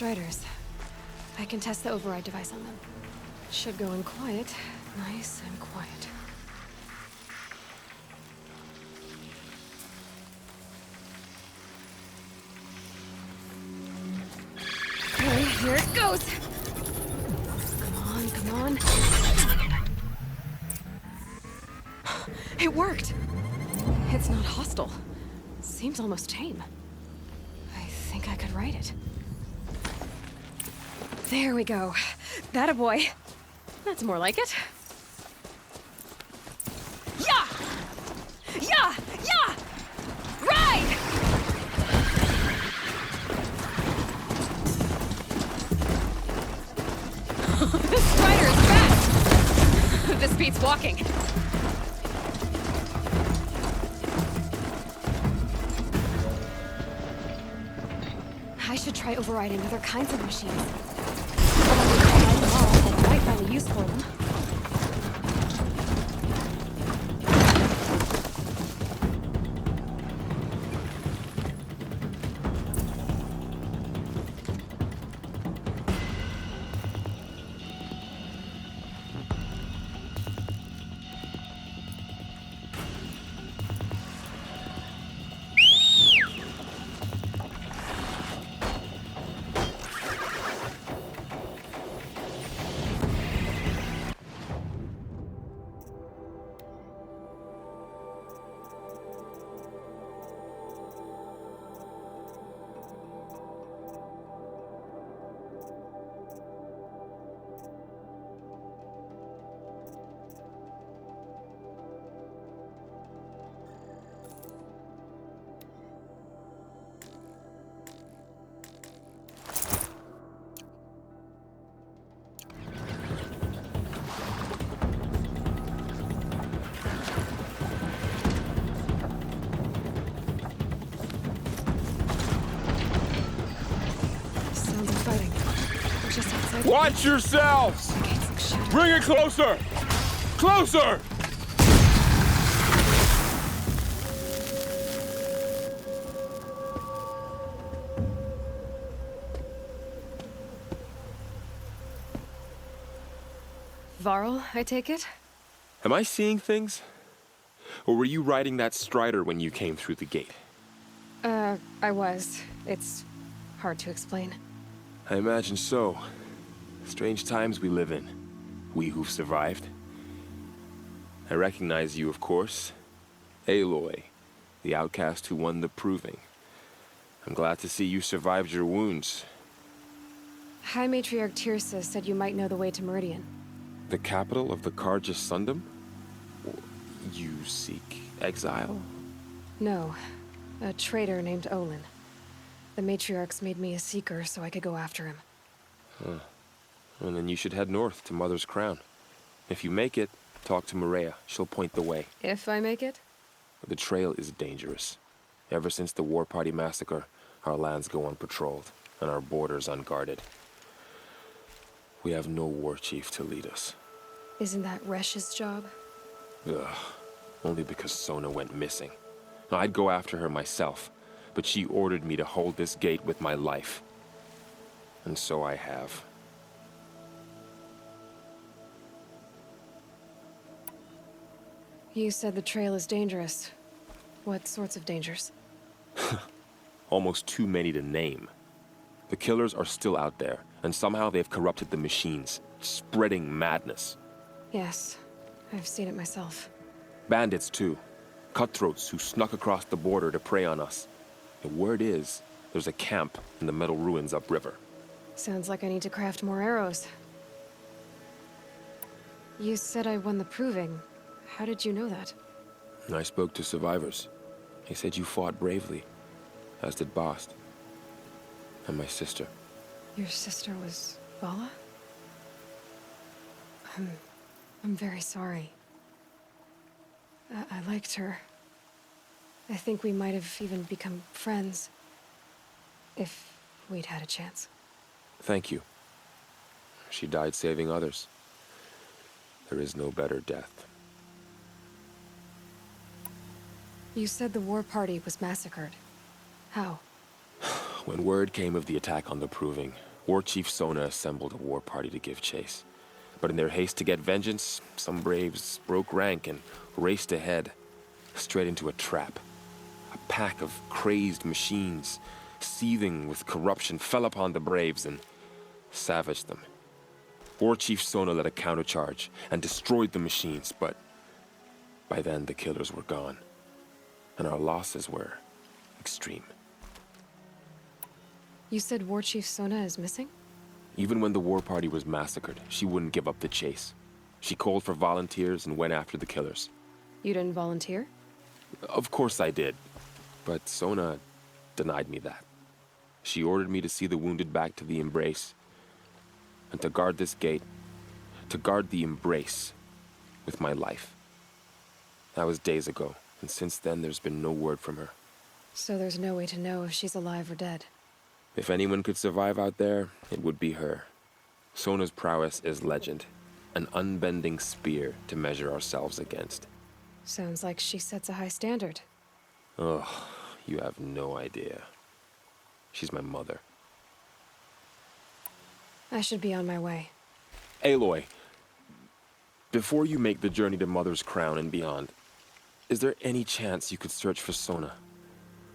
Striders. I can test the override device on them. It should go in quiet. Nice and quiet. Okay, here it goes! Come on. It worked! It's not hostile. Seems almost tame. I think I could write it. There we go. That a boy. That's more like it. Yeah! Yeah! Yeah! Ride! This Strider is fast! This beats walking. I should try overriding other kinds of machines. I might find a use for them. Watch yourselves! Bring it closer! Closer! Varl, I take it? Am I seeing things? Or were you riding that Strider when you came through the gate? I was. It's hard to explain. I imagine so. Strange times we live in. We who've survived. I recognize you, of course. Aloy, the outcast who won the proving. I'm glad to see you survived your wounds. High Matriarch Tirsa said you might know the way to Meridian. The capital of the Carja Sundom? You seek exile? No. A traitor named Olin. The Matriarchs made me a seeker so I could go after him. Huh. And then you should head north to Mother's Crown. If you make it, talk to Maria. She'll point the way. If I make it? The trail is dangerous. Ever since the War Party massacre, our lands go unpatrolled, and our borders unguarded. We have no war chief to lead us. Isn't that Resh's job? Ugh. Only because Sona went missing. I'd go after her myself, but she ordered me to hold this gate with my life. And so I have. You said the trail is dangerous. What sorts of dangers? Almost too many to name. The killers are still out there, and somehow they've corrupted the machines, spreading madness. Yes, I've seen it myself. Bandits, too. Cutthroats who snuck across the border to prey on us. The word is, there's a camp in the metal ruins upriver. Sounds like I need to craft more arrows. You said I won the proving. How did you know that? I spoke to survivors. They said you fought bravely, as did Bast. And my sister. Your sister was Vala? I'm very sorry. I liked her. I think we might have even become friends. If we'd had a chance. Thank you. She died saving others. There is no better death. You said the war party was massacred. How? When word came of the attack on the Proving, War Chief Sona assembled a war party to give chase. But in their haste to get vengeance, some braves broke rank and raced ahead, straight into a trap. A pack of crazed machines, seething with corruption, fell upon the braves and savaged them. War Chief Sona led a countercharge and destroyed the machines, but by then the killers were gone, and our losses were extreme. You said War Chief Sona is missing? Even when the war party was massacred, she wouldn't give up the chase. She called for volunteers and went after the killers. You didn't volunteer? Of course I did, but Sona denied me that. She ordered me to see the wounded back to the Embrace, and to guard this gate, to guard the Embrace with my life. That was days ago, and since then there's been no word from her. So there's no way to know if she's alive or dead. If anyone could survive out there, it would be her. Sona's prowess is legend, an unbending spear to measure ourselves against. Sounds like she sets a high standard. Ugh, you have no idea. She's my mother. I should be on my way. Aloy, before you make the journey to Mother's Crown and beyond, is there any chance you could search for Sona?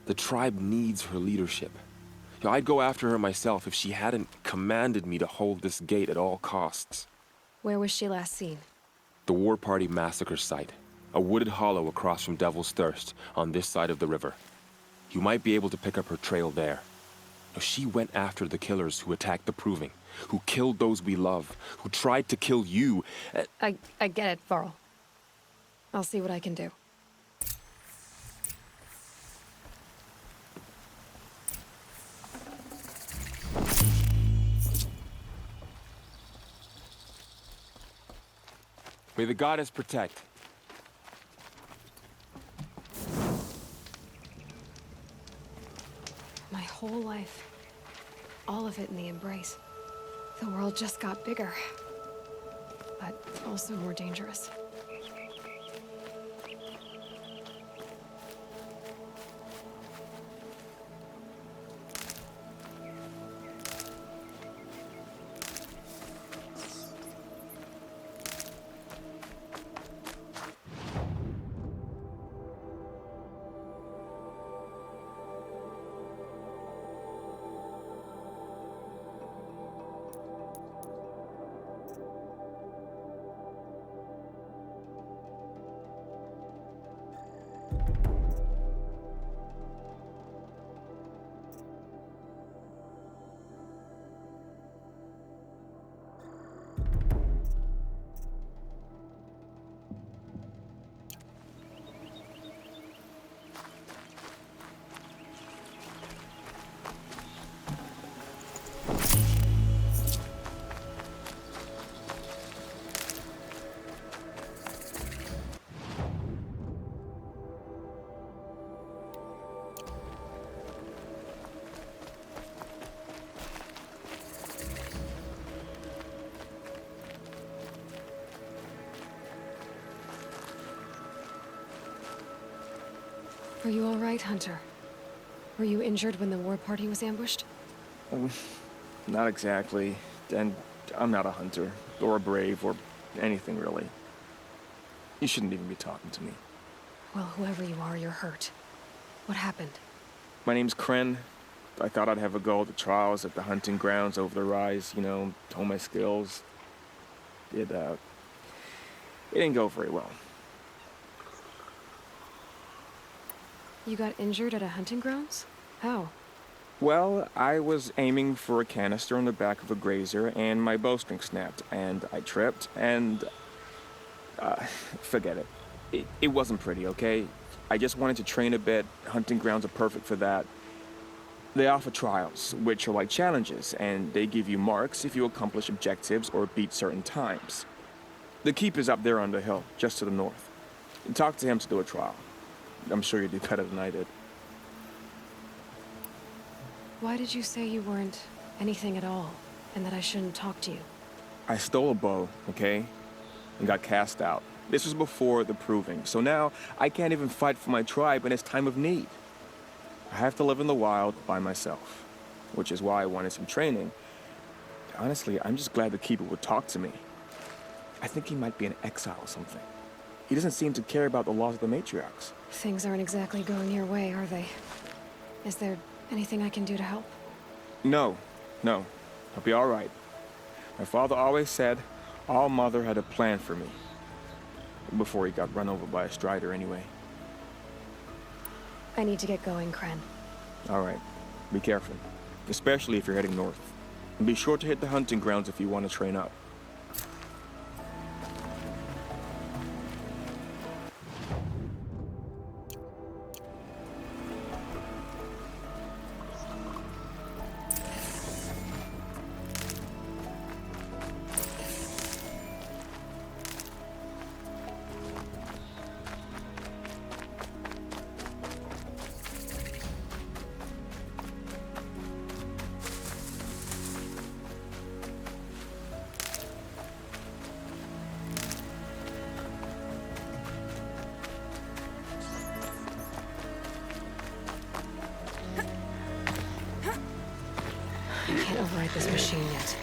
The tribe needs her leadership. I'd go after her myself if she hadn't commanded me to hold this gate at all costs. Where was she last seen? The War Party massacre site, a wooded hollow across from Devil's Thirst on this side of the river. You might be able to pick up her trail there. She went after the killers who attacked the Proving, who killed those we love, who tried to kill you. I get it, Varl. I'll see what I can do. May the goddess protect. My whole life. All of it in the Embrace. The world just got bigger. But also more dangerous. Are you all right, Hunter? Were you injured when the war party was ambushed? Not exactly. And I'm not a hunter, or a brave, or anything really. You shouldn't even be talking to me. Well, whoever you are, you're hurt. What happened? My name's Kren. I thought I'd have a go at the trials at the hunting grounds over the rise, you know, hone my skills. It didn't go very well. You got injured at a hunting grounds? How? Well, I was aiming for a canister on the back of a grazer, and my bowstring snapped, and I tripped, and... forget it. It wasn't pretty, okay? I just wanted to train a bit. Hunting grounds are perfect for that. They offer trials, which are like challenges, and they give you marks if you accomplish objectives or beat certain times. The keep is up there on the hill, just to the north. Talk to him to do a trial. I'm sure you'd do better than I did. Why did you say you weren't anything at all, and that I shouldn't talk to you? I stole a bow, okay? And got cast out. This was before the Proving, so now I can't even fight for my tribe in its time of need. I have to live in the wild by myself, which is why I wanted some training. Honestly, I'm just glad the Keeper would talk to me. I think he might be in exile or something. He doesn't seem to care about the laws of the matriarchs. Things aren't exactly going your way, are they? Is there anything I can do to help? No. I'll be all right. My father always said All Mother had a plan for me. Before he got run over by a strider, anyway. I need to get going, Kren. All right. Be careful. Especially if you're heading north. And be sure to hit the hunting grounds if you want to train up. I can't override this machine yet.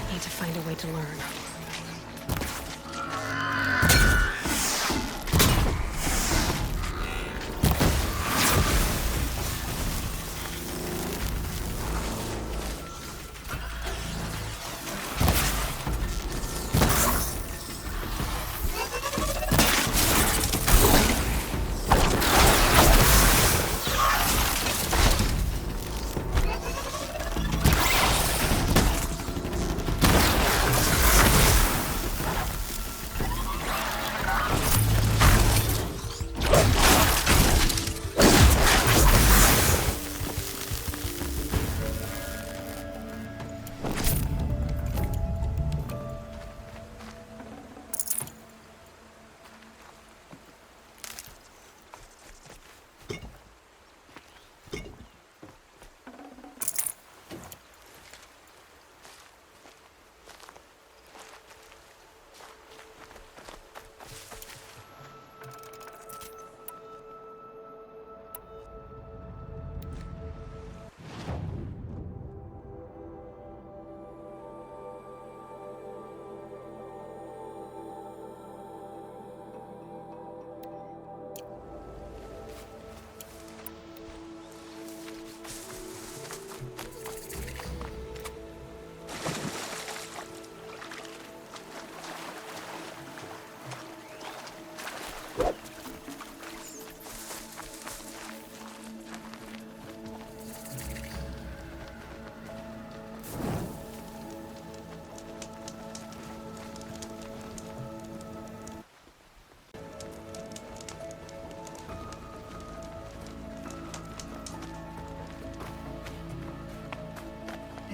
I need to find a way to learn.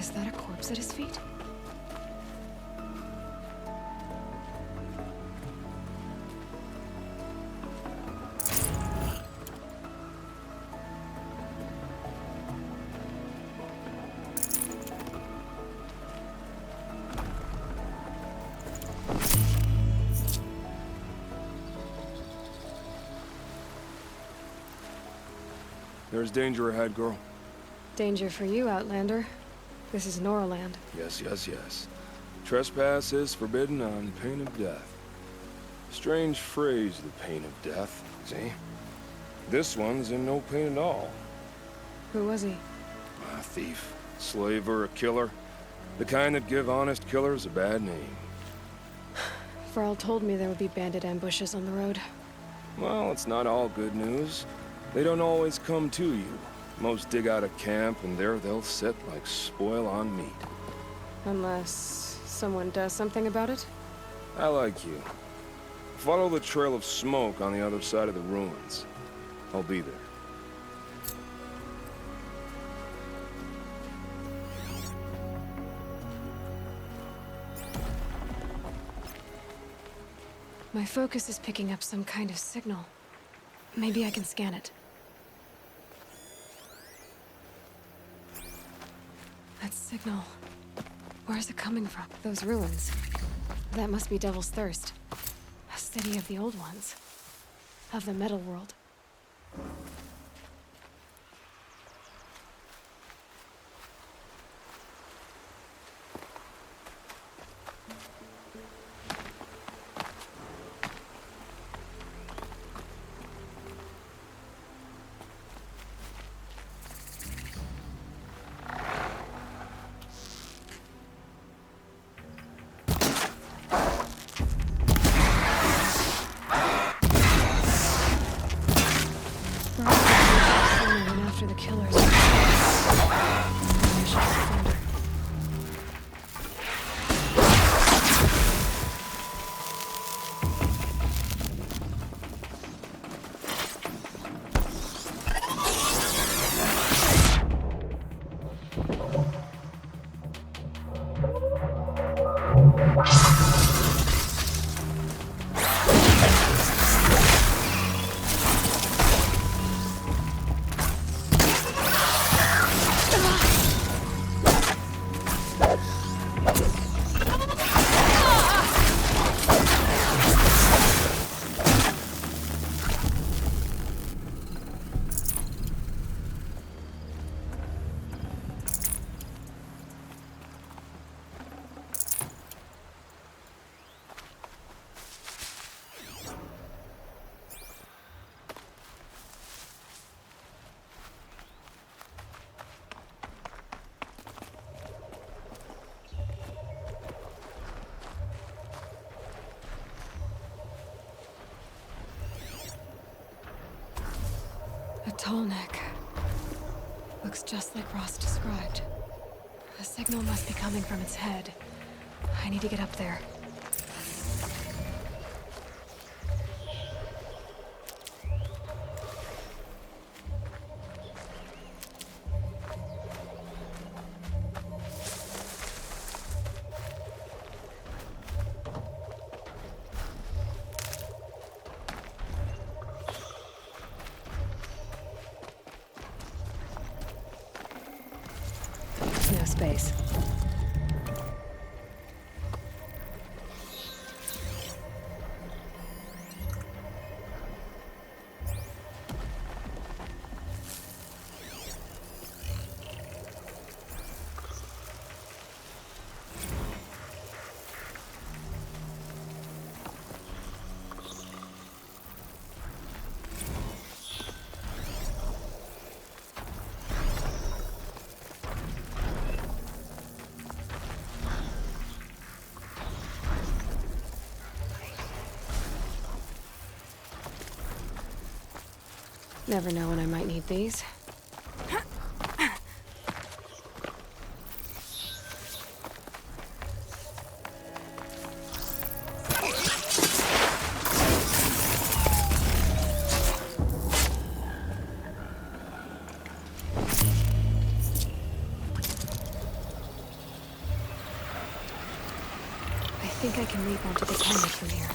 Is that a corpse at his feet? There's danger ahead, girl. Danger for you, Outlander. This is Noraland. Yes. Trespass is forbidden on pain of death. Strange phrase, the pain of death, see? This one's in no pain at all. Who was he? A thief, slaver, a killer. The kind that give honest killers a bad name. Varl told me there would be bandit ambushes on the road. Well, it's not all good news. They don't always come to you. Most dig out a camp, and there they'll sit like spoil on meat. Unless someone does something about it? I like you. Follow the trail of smoke on the other side of the ruins. I'll be there. My focus is picking up some kind of signal. Maybe I can scan it. That signal. Where is it coming from? Those ruins. That must be Devil's Thirst. A city of the old ones. Of the metal world. A Tallneck. Looks just like Ross described. A signal must be coming from its head. I need to get up there. No space. Never know when I might need these. I think I can leap onto the Tallneck from here.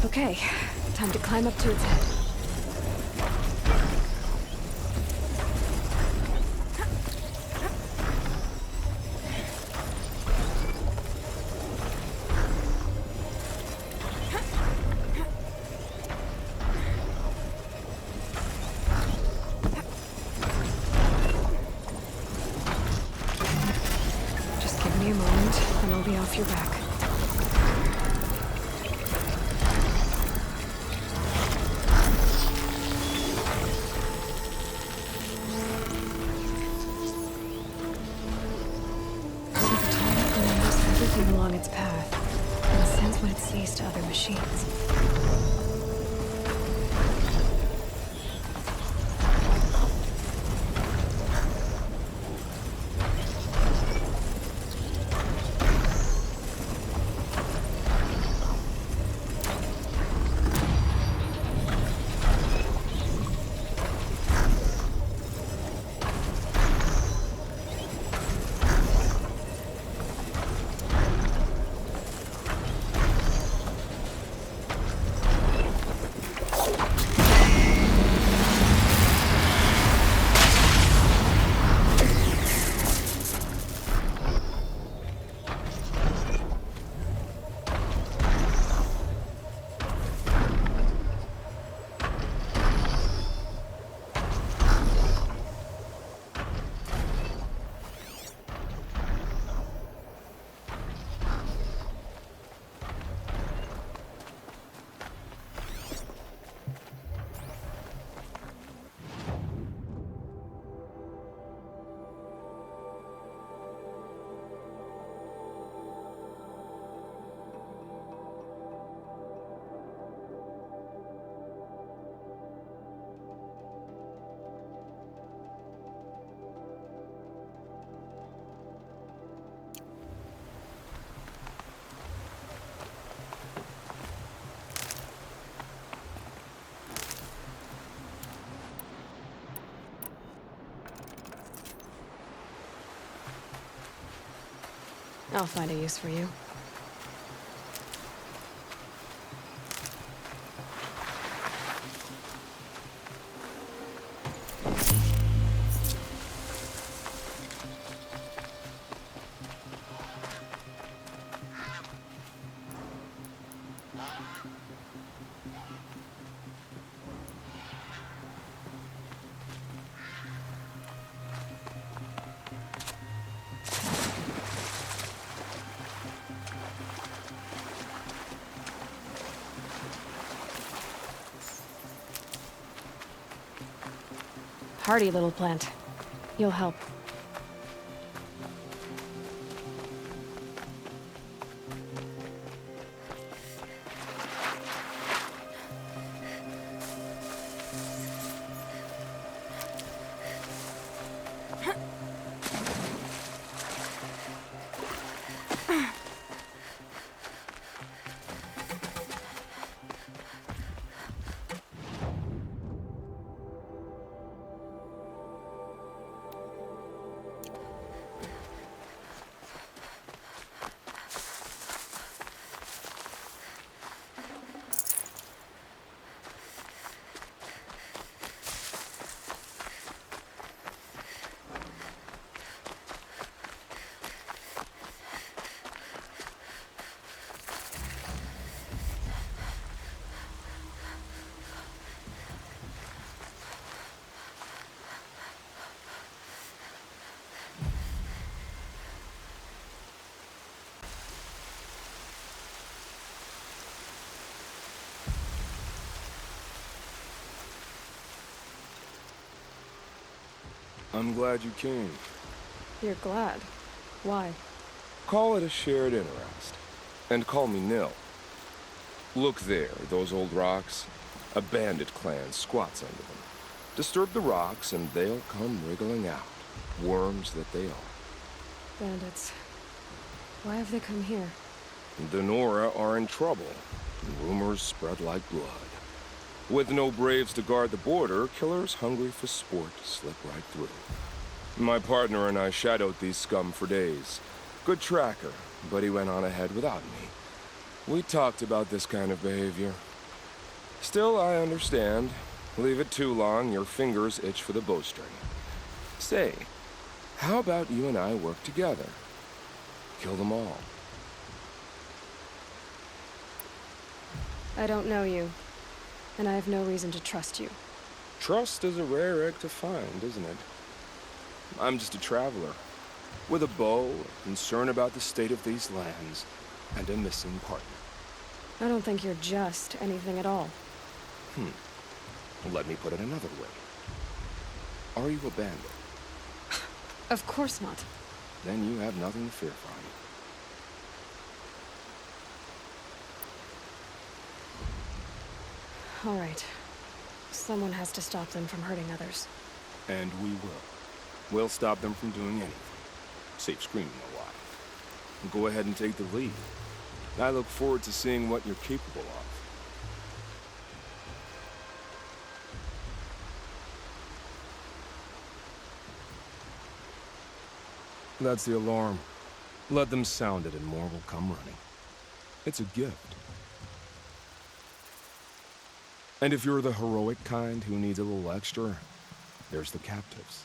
Okay, time to climb up to its head. Just give me a moment, and I'll be off your back. Along its path, and sense what it sees to other machines. I'll find a use for you. Hardy little plant. You'll help. I'm glad you came. You're glad. Why? Call it a shared interest. And call me Nil. Look there, those old rocks. A bandit clan squats under them. Disturb the rocks and they'll come wriggling out. Worms that they are. Bandits. Why have they come here? The Nora are in trouble. Rumors spread like blood. With no braves to guard the border, killers hungry for sport slip right through. My partner and I shadowed these scum for days. Good tracker, but he went on ahead without me. We talked about this kind of behavior. Still, I understand. Leave it too long, your fingers itch for the bowstring. Say, how about you and I work together? Kill them all. I don't know you, and I have no reason to trust you. Trust is a rare egg to find, isn't it? I'm just a traveler, with a bow, a concern about the state of these lands, and a missing partner. I don't think you're just anything at all. Let me put it another way. Are you a bandit? Of course not. Then you have nothing to fear from me. All right. Someone has to stop them from hurting others. And we will. We'll stop them from doing anything. Save screaming a while. Go ahead and take the lead. I look forward to seeing what you're capable of. That's the alarm. Let them sound it and more will come running. It's a gift. And if you're the heroic kind who needs a little extra, there's the captives.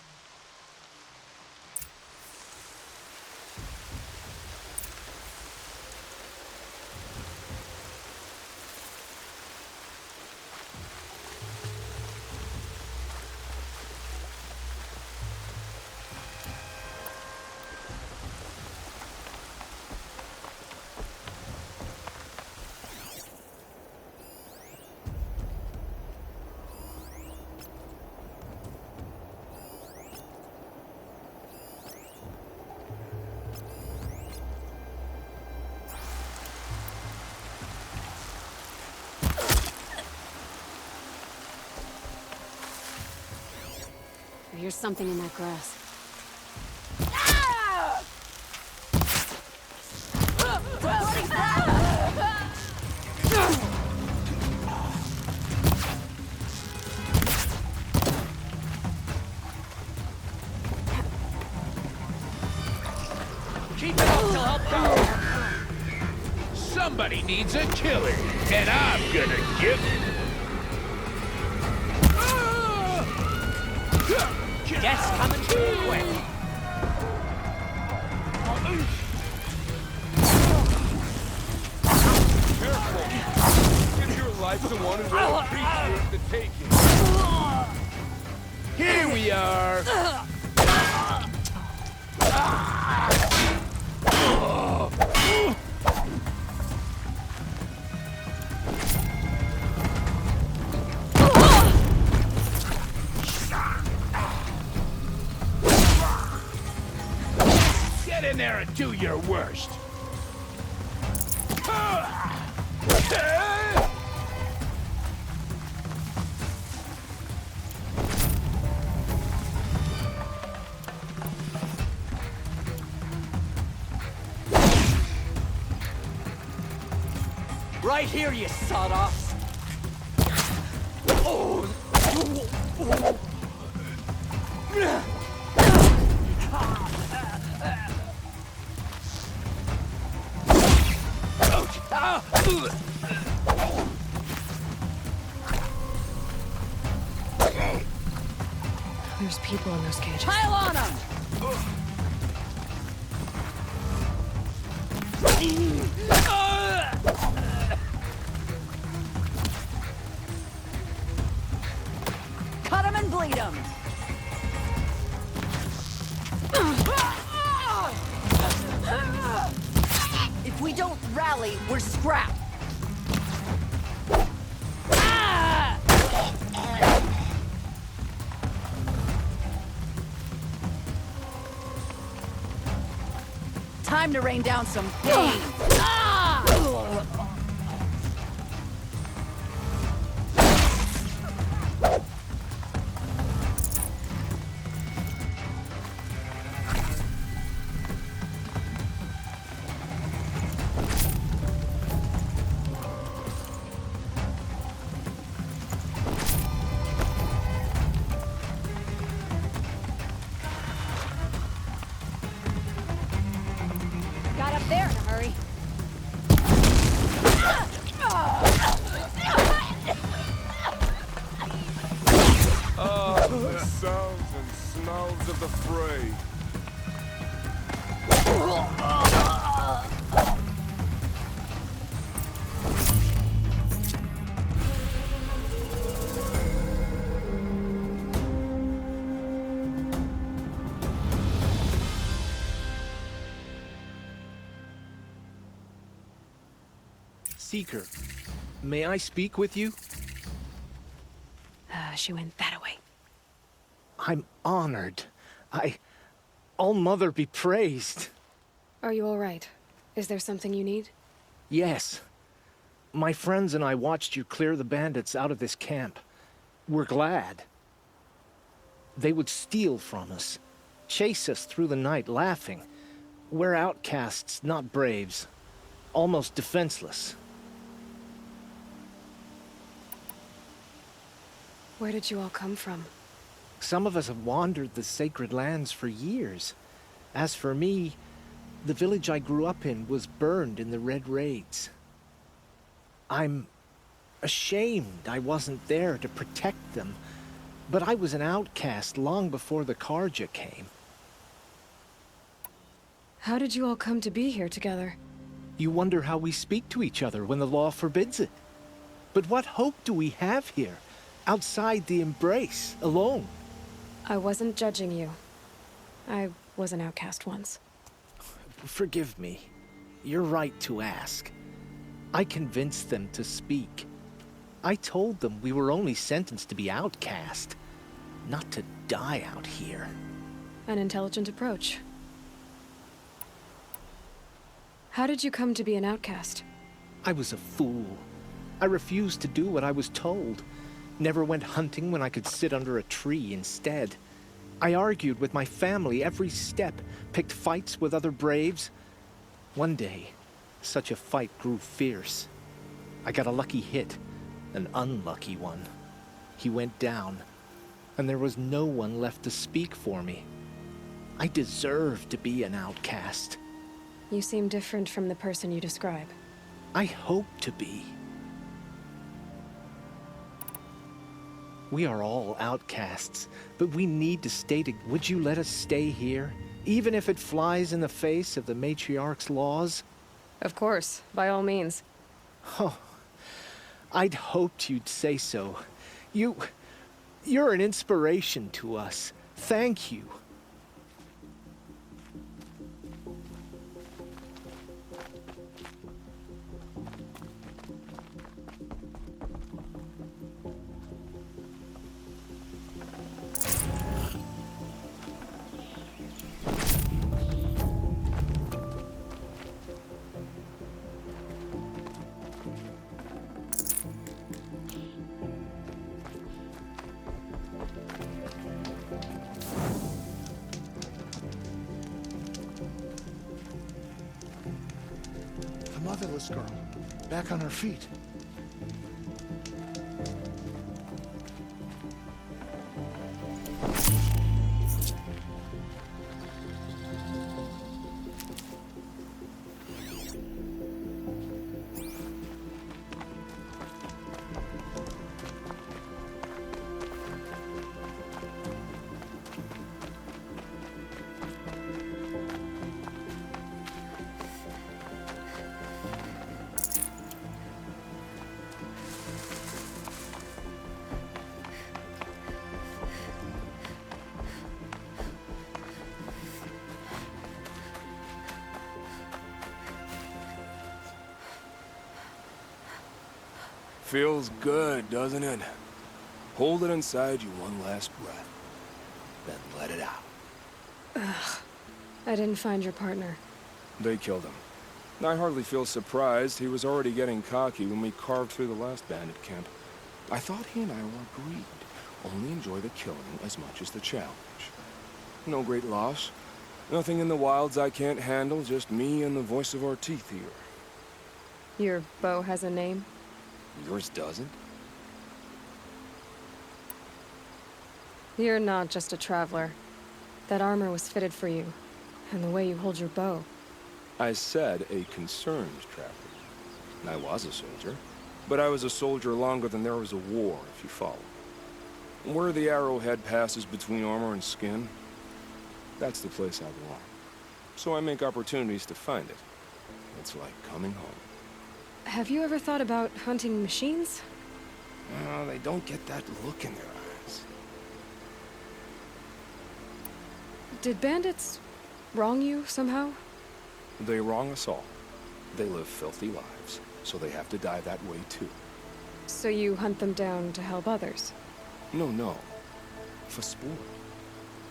Here's something in that grass. Keep it up till help Somebody needs a killing, and I'm gonna give it. Guess coming too quick. Careful! Give your life to one who will appreciate the taking. Here we are! Get in there and do your worst! Right here, you sawed-offs. There's people in those cages. Pile on them! Cut them and bleed them! If we don't rally, we're scrapped! Time to rain down some pain! Got up there in a hurry. The sounds and smells of the fray. Seeker, may I speak with you? She went that way. I'm honored. All-Mother be praised. Are you all right? Is there something you need? Yes. My friends and I watched you clear the bandits out of this camp. We're glad. They would steal from us, chase us through the night laughing. We're outcasts, not braves. Almost defenseless. Where did you all come from? Some of us have wandered the sacred lands for years. As for me, the village I grew up in was burned in the Red Raids. I'm ashamed I wasn't there to protect them, but I was an outcast long before the Karja came. How did you all come to be here together? You wonder how we speak to each other when the law forbids it. But what hope do we have here, outside the embrace, alone? I wasn't judging you. I was an outcast once. Forgive me. You're right to ask. I convinced them to speak. I told them we were only sentenced to be outcast, not to die out here. An intelligent approach. How did you come to be an outcast? I was a fool. I refused to do what I was told. Never went hunting when I could sit under a tree instead. I argued with my family every step, picked fights with other braves. One day, such a fight grew fierce. I got a lucky hit, an unlucky one. He went down, and there was no one left to speak for me. I deserved to be an outcast. You seem different from the person you describe. I hope to be. We are all outcasts, but we need to stay together. Would you let us stay here, even if it flies in the face of the matriarch's laws? Of course, by all means. Oh, I'd hoped you'd say so. You're an inspiration to us. Thank you. The motherless girl, back on her feet. Feels good, doesn't it? Hold it inside you one last breath, then let it out. I didn't find your partner. They killed him. I hardly feel surprised. He was already getting cocky when we carved through the last bandit camp. I thought he and I were agreed. Only enjoy the killing as much as the challenge. No great loss. Nothing in the wilds I can't handle, just me and the voice of our teeth here. Your bow has a name? Yours doesn't? You're not just a traveler. That armor was fitted for you, and the way you hold your bow. I said a concerned traveler. I was a soldier, but I was a soldier longer than there was a war, if you follow. Where the arrowhead passes between armor and skin, that's the place I belong. So I make opportunities to find it. It's like coming home. Have you ever thought about hunting machines? Oh, they don't get that look in their eyes. Did bandits wrong you somehow? They wrong us all. They live filthy lives, so they have to die that way too. So you hunt them down to help others? No. For sport.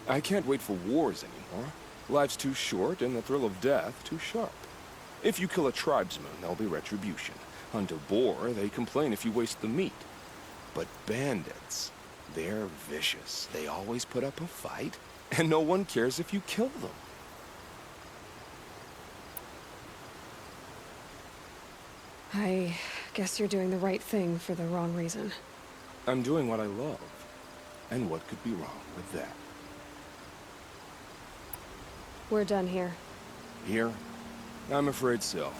I can't wait for wars anymore. Life's too short and the thrill of death too sharp. If you kill a tribesman, there'll be retribution. Hunt a boar, they complain if you waste the meat. But bandits, they're vicious. They always put up a fight, and no one cares if you kill them. I guess you're doing the right thing for the wrong reason. I'm doing what I love. And what could be wrong with that? We're done here. Here? I'm afraid so.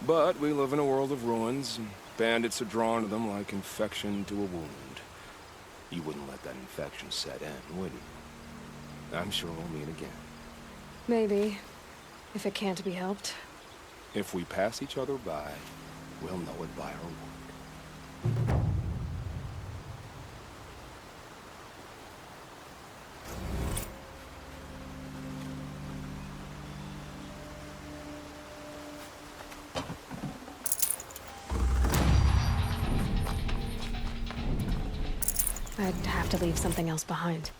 But we live in a world of ruins, and bandits are drawn to them like infection to a wound. You wouldn't let that infection set in, would you? I'm sure we'll meet again. Maybe, if it can't be helped. If we pass each other by, we'll know it by our word. I'd have to leave something else behind.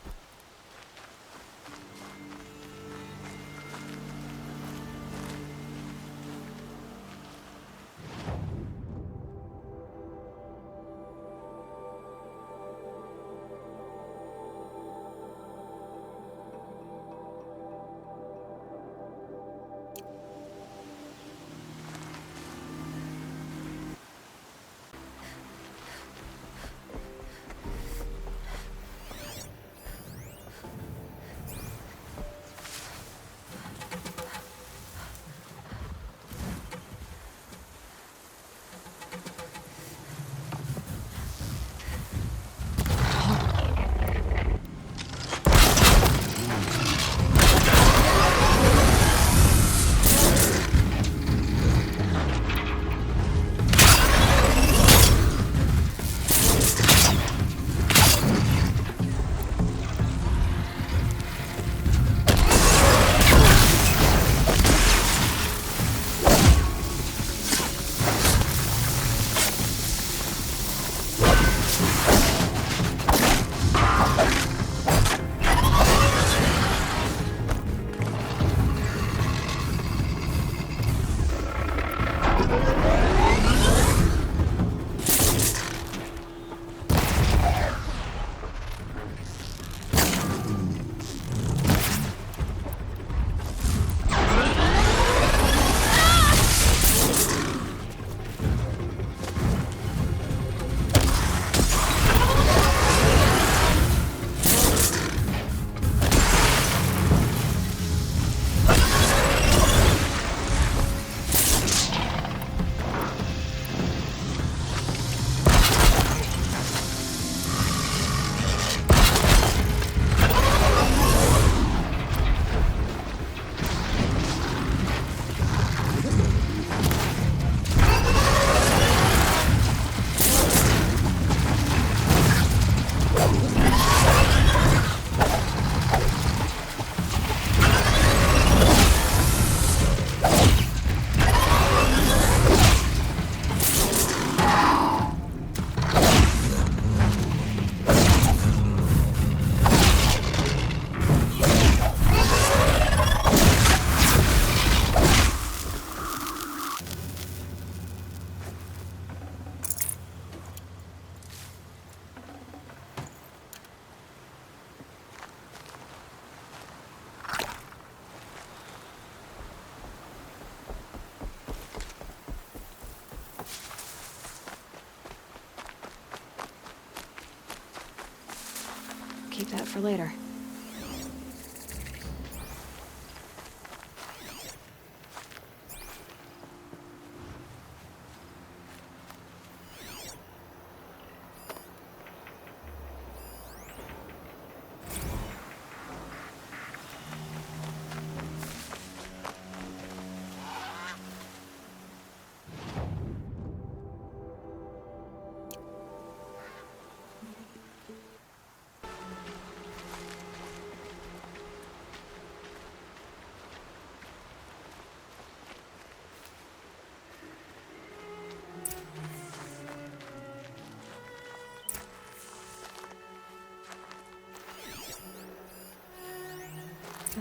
keep that for later.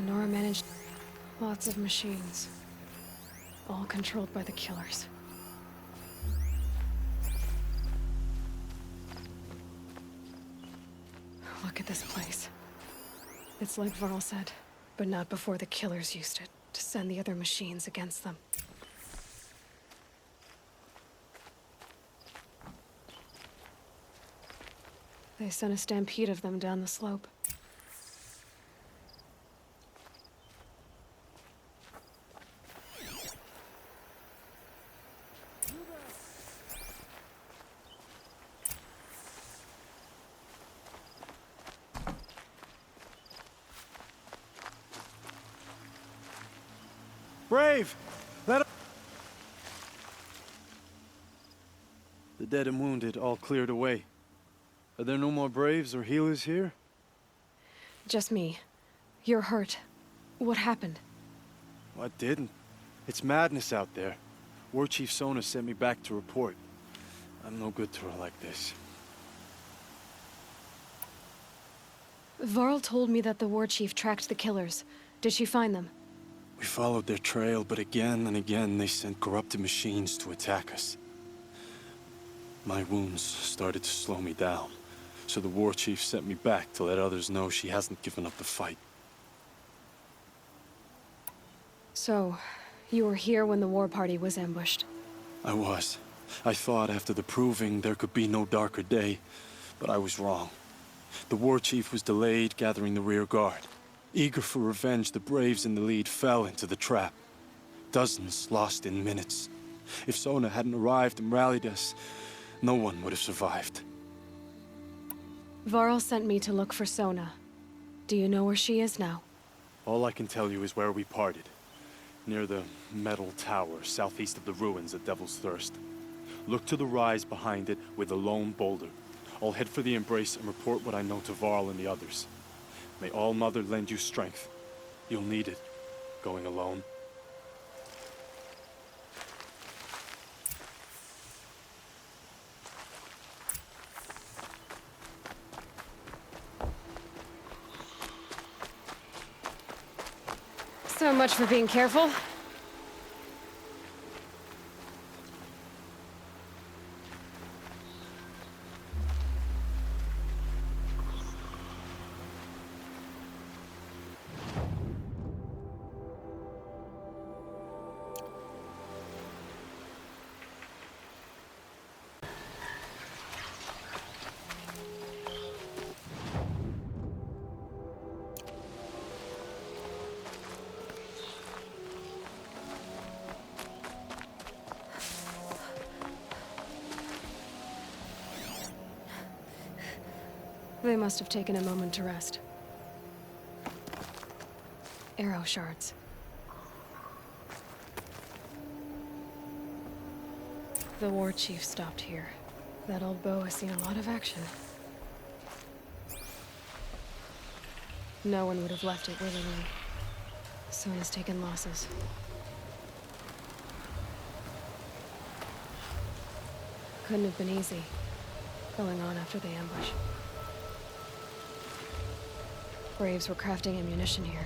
Nora managed lots of machines, all controlled by the killers. Look at this place. It's like Varl said, but not before the killers used it to send the other machines against them. They sent a stampede of them down the slope. Brave! Let The dead and wounded all cleared away. Are there no more Braves or healers here? Just me. You're hurt. What happened? What didn't? It's madness out there. War Chief Sona sent me back to report. I'm no good to her like this. Varl told me that the war chief tracked the killers. Did she find them? We followed their trail, but again and again they sent corrupted machines to attack us. My wounds started to slow me down, so the war chief sent me back to let others know she hasn't given up the fight. So, you were here when the war party was ambushed? I was. I thought after the proving there could be no darker day, but I was wrong. The war chief was delayed gathering the rear guard. Eager for revenge, the Braves in the lead fell into the trap. Dozens lost in minutes. If Sona hadn't arrived and rallied us, no one would have survived. Varl sent me to look for Sona. Do you know where she is now? All I can tell you is where we parted. Near the metal tower, southeast of the ruins at Devil's Thirst. Look to the rise behind it with a lone boulder. I'll head for the embrace and report what I know to Varl and the others. May All Mother lend you strength. You'll need it, going alone. So much for being careful. They must have taken a moment to rest. Arrow shards. The war chief stopped here. That old bow has seen a lot of action. No one would have left it willingly. Sona's taken losses. Couldn't have been easy, going on after the ambush. Braves were crafting ammunition here.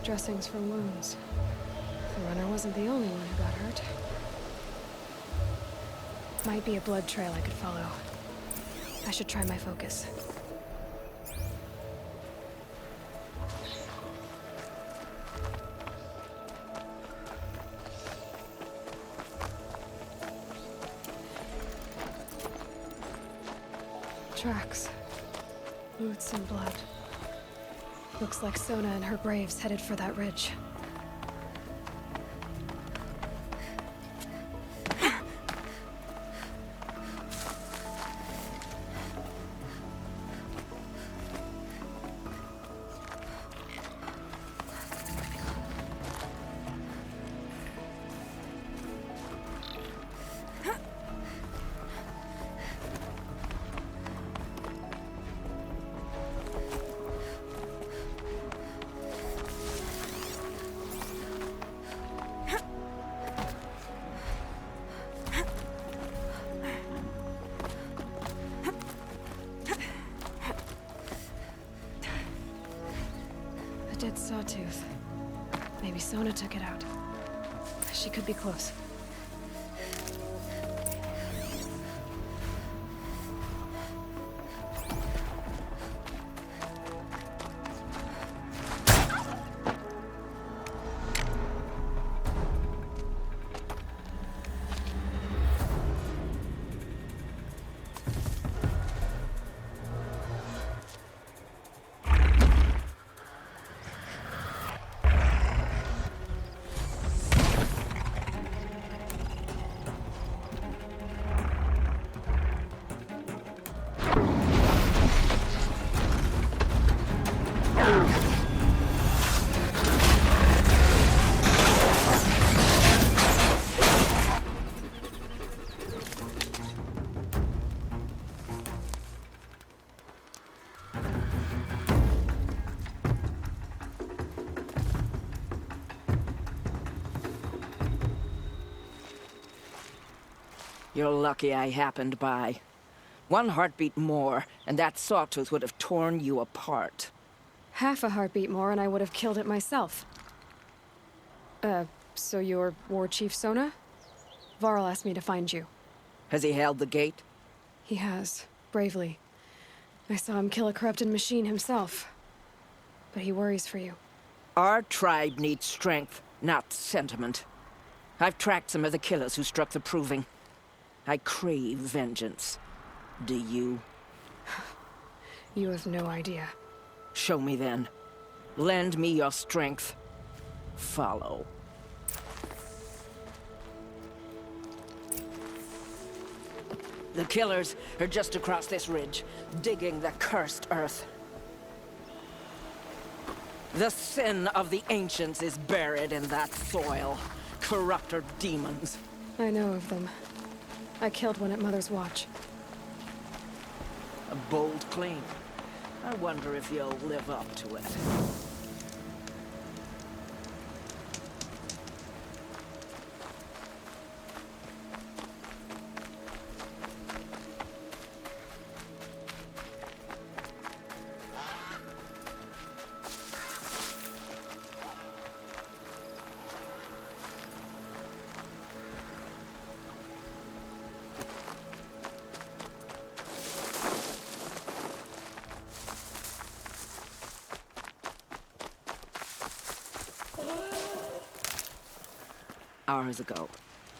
Dressings for wounds. The runner wasn't the only one who got hurt. Might be a blood trail I could follow. I should try my focus. Tracks. Boots and blood. Looks like Sona and her braves headed for that ridge. Dead sawtooth. Maybe Sona took it out. She could be close. You're lucky I happened by. One heartbeat more, and that sawtooth would have torn you apart. Half a heartbeat more and I would have killed it myself. So you're War Chief Sona? Varl asked me to find you. Has he held the gate? He has, bravely. I saw him kill a corrupted machine himself. But he worries for you. Our tribe needs strength, not sentiment. I've tracked some of the killers who struck the Proving. I crave vengeance. Do you? You have no idea. Show me then. Lend me your strength. Follow. The killers are just across this ridge, digging the cursed earth. The sin of the ancients is buried in that soil. Corrupter demons. I know of them. I killed one at Mother's Watch. A bold claim. I wonder if you'll live up to it. Hours ago,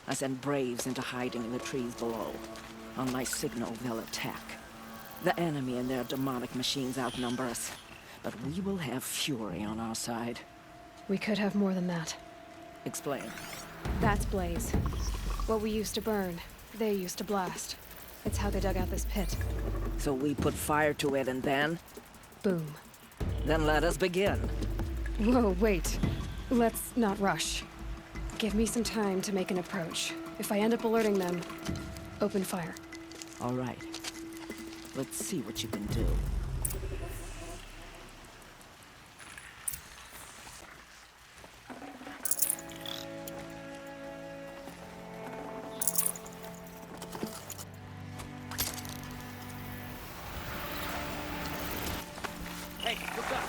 I sent braves into hiding in the trees below. On my signal, they'll attack. The enemy and their demonic machines outnumber us, but we will have fury on our side. We could have more than that. Explain. That's Blaze. What we used to burn, they used to blast. It's how they dug out this pit. So we put fire to it and then? Boom. Then let us begin. Whoa, wait. Let's not rush. Give me some time to make an approach. If I end up alerting them, open fire. All right. Let's see what you can do. Hey, look up!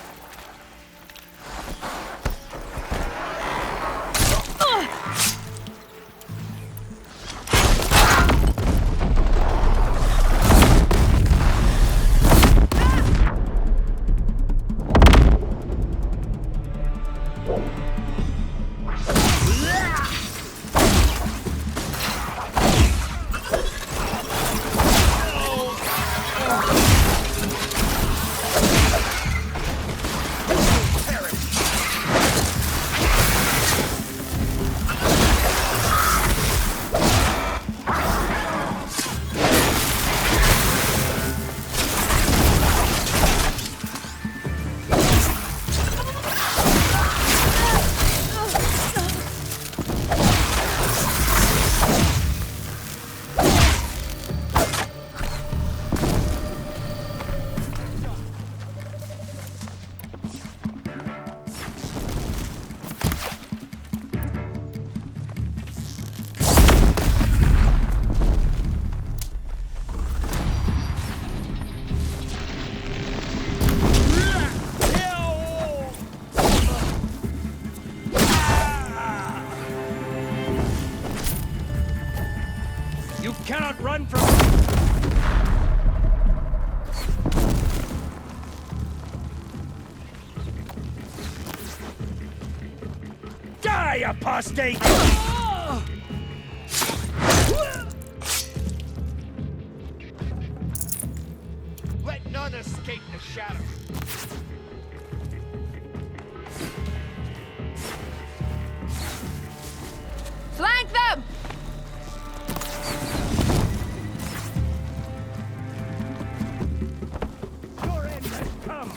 cannot run from... Die, apostate! Let none escape the shadows. Flank them! Your end has come!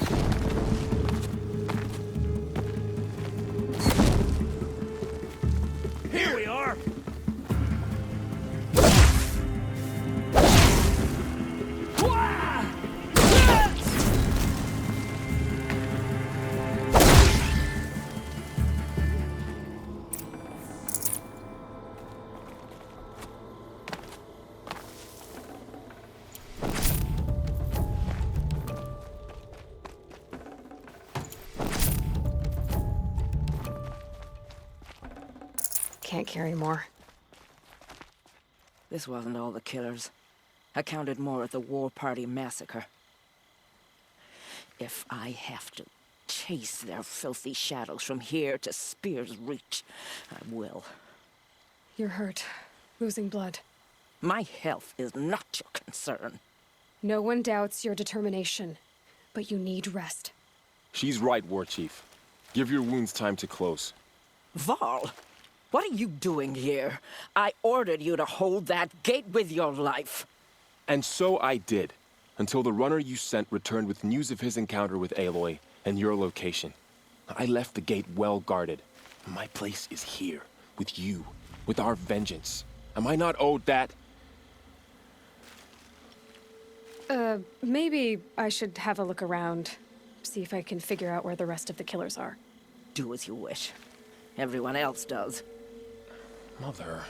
Here we are! Can't carry more. This wasn't all the killers. I counted more at the War Party massacre. If I have to chase their filthy shadows from here to Spear's Reach, I will. You're hurt. Losing blood. My health is not your concern. No one doubts your determination, but you need rest. She's right, War Chief. Give your wounds time to close. Varl, what are you doing here? I ordered you to hold that gate with your life. And so I did, until the runner you sent returned with news of his encounter with Aloy and your location. I left the gate well guarded. My place is here, with you, with our vengeance. Am I not owed that? Maybe I should have a look around, see if I can figure out where the rest of the killers are. Do as you wish. Everyone else does. Mother...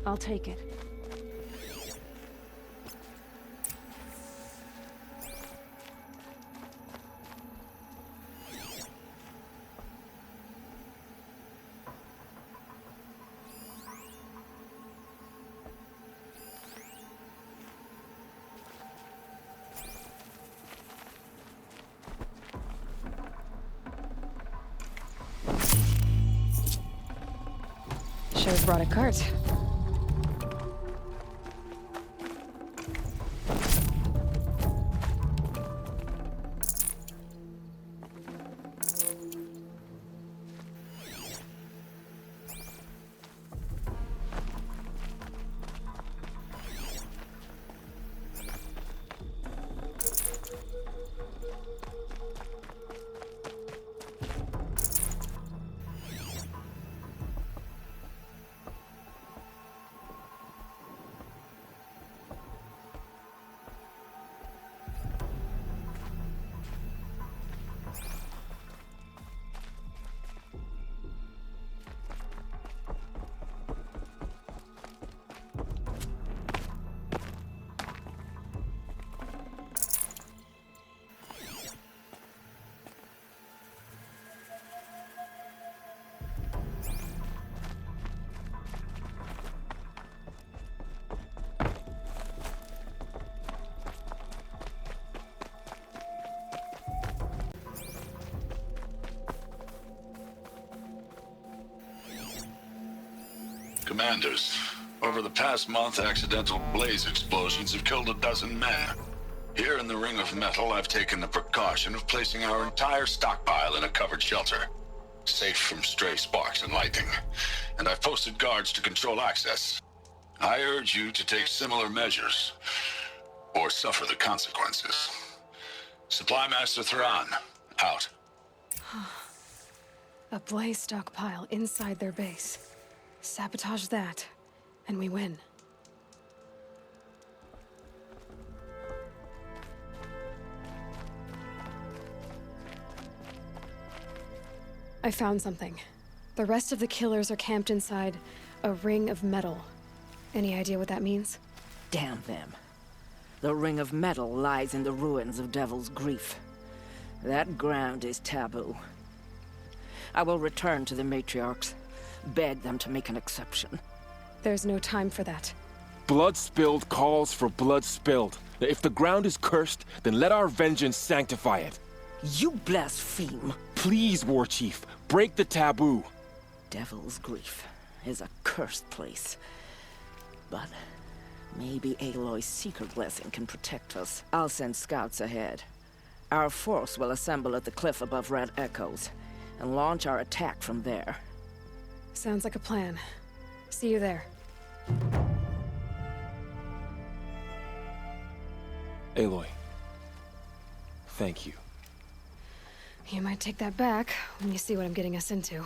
I'll take it. Should've brought a cart. Commanders, over the past month, accidental blaze explosions have killed 12 men. Here in the Ring of Metal, I've taken the precaution of placing our entire stockpile in a covered shelter, safe from stray sparks and lightning, and I've posted guards to control access. I urge you to take similar measures, or suffer the consequences. Supply Master Thran, out. A blaze stockpile inside their base. Sabotage that, and we win. I found something. The rest of the killers are camped inside a ring of metal. Any idea what that means? Damn them. The Ring of Metal lies in the ruins of Devil's Grief. That ground is taboo. I will return to the matriarchs, beg them to make an exception. There's no time for that. Blood spilled calls for blood spilled. If the ground is cursed, then let our vengeance sanctify it. You blaspheme. Please, War Chief, break the taboo. Devil's Grief is a cursed place. But maybe Aloy's secret blessing can protect us. I'll send scouts ahead. Our force will assemble at the cliff above Red Echoes and launch our attack from there. Sounds like a plan. See you there. Aloy, thank you. You might take that back when you see what I'm getting us into.